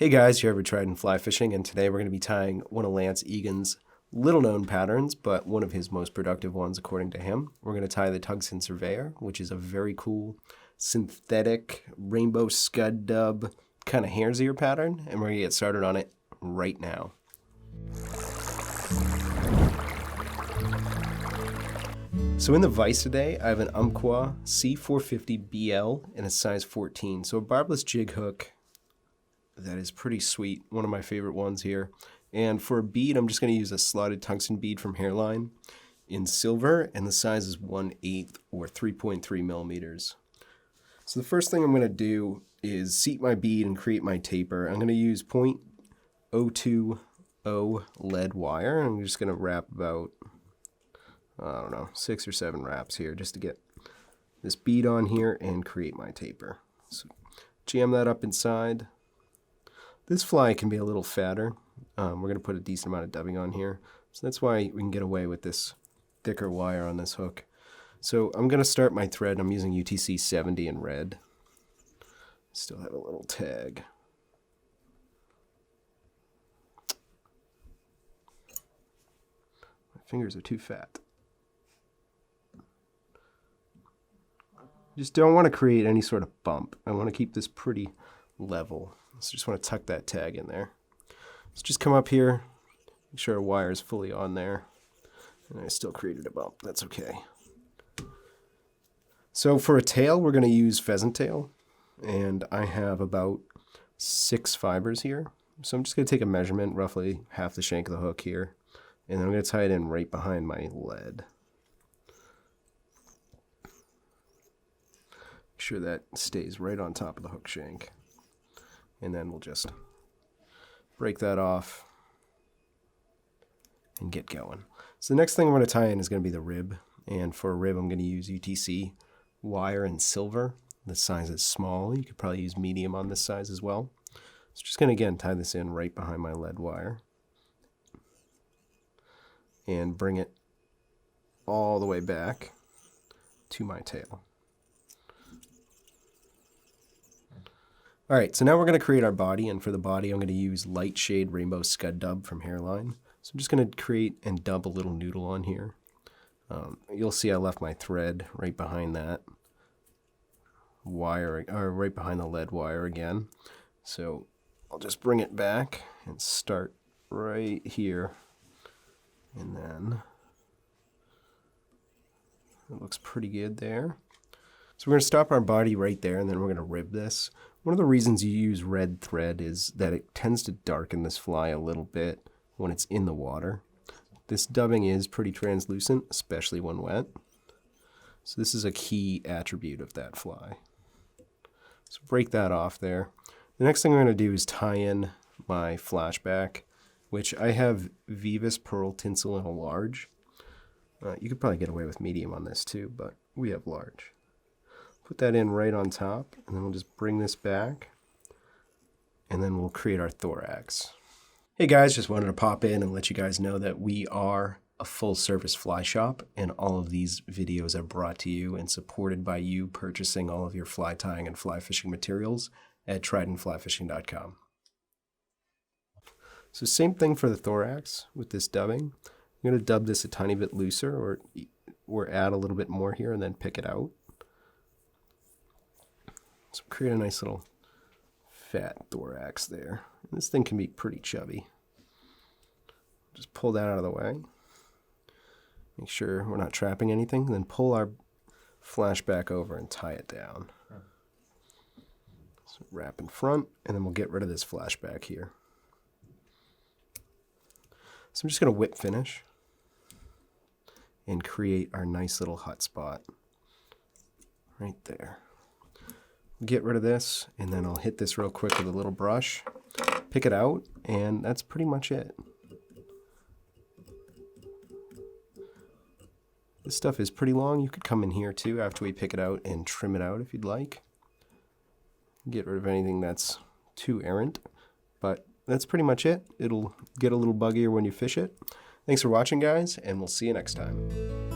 Hey guys, you ever tried in fly fishing? And today we're going to be tying one of Lance Egan's little known patterns, but one of his most productive ones according to him. We're going to tie the Tungsten Surveyor, which is a very cool synthetic rainbow scud dub kind of hare's ear pattern, and we're going to get started on it right now. So in the vise today, I have an Umpqua C450BL in a size 14. So a barbless jig hook that is pretty sweet, one of my favorite ones here. And for a bead, I'm just going to use a slotted tungsten bead from Hareline in silver, and the size is 1/8 or 3.3 millimeters. So the first thing I'm going to do is seat my bead and create my taper. I'm going to use .020 lead wire. I'm just going to wrap about, I don't know, 6 or 7 wraps here just to get this bead on here and create my taper. So jam that up inside. This fly can be a little fatter. We're going to put a decent amount of dubbing on here. So that's why we can get away with this thicker wire on this hook. So I'm going to start my thread. I'm using UTC 70 in red. Still have a little tag. My fingers are too fat. Just don't want to create any sort of bump. I want to keep this pretty level. So just want to tuck that tag in there. So just come up here, make sure our wire is fully on there. And I still created a bump. That's okay. So for a tail, we're going to use pheasant tail. And I have about 6 fibers here. So I'm just going to take a measurement, roughly half the shank of the hook here. And then I'm going to tie it in right behind my lead. Make sure that stays right on top of the hook shank. And then we'll just break that off and get going. So the next thing I'm going to tie in is going to be the rib. And for a rib, I'm going to use UTC wire in silver. The size is small. You could probably use medium on this size as well. So just going to, again, tie this in right behind my lead wire. And bring it all the way back to my tail. All right, so now we're going to create our body, and for the body I'm going to use light shade rainbow scud dub from Hareline. So I'm just going to create and dub a little noodle on here. You'll see I left my thread right behind that wire, or right behind the lead wire again. So I'll just bring it back and start right here, and then it looks pretty good there. So we're going to stop our body right there, and then we're going to rib this. One of the reasons you use red thread is that it tends to darken this fly a little bit when it's in the water. This dubbing is pretty translucent, especially when wet. So this is a key attribute of that fly. So break that off there. The next thing I'm going to do is tie in my flashback, which I have Vivus Pearl Tinsel in a large. You could probably get away with medium on this too, but we have large. Put that in right on top, and then we'll just bring this back, and then we'll create our thorax. Hey guys, just wanted to pop in and let you guys know that we are a full-service fly shop, and all of these videos are brought to you and supported by you purchasing all of your fly tying and fly fishing materials at tridentflyfishing.com. So same thing for the thorax with this dubbing. I'm going to dub this a tiny bit looser, or add a little bit more here and then pick it out. So create a nice little fat thorax there. And this thing can be pretty chubby. Just pull that out of the way. Make sure we're not trapping anything. Then pull our flashback over and tie it down. So wrap in front, and then we'll get rid of this flashback here. So I'm just going to whip finish and create our nice little hotspot right there. Get rid of this, and then I'll hit this real quick with a little brush, pick it out, and that's pretty much it. This stuff is pretty long. You could come in here too after we pick it out and trim it out if you'd like. Get rid of anything that's too errant, but that's pretty much it. It'll get a little buggier when you fish it. Thanks for watching, guys, and we'll see you next time.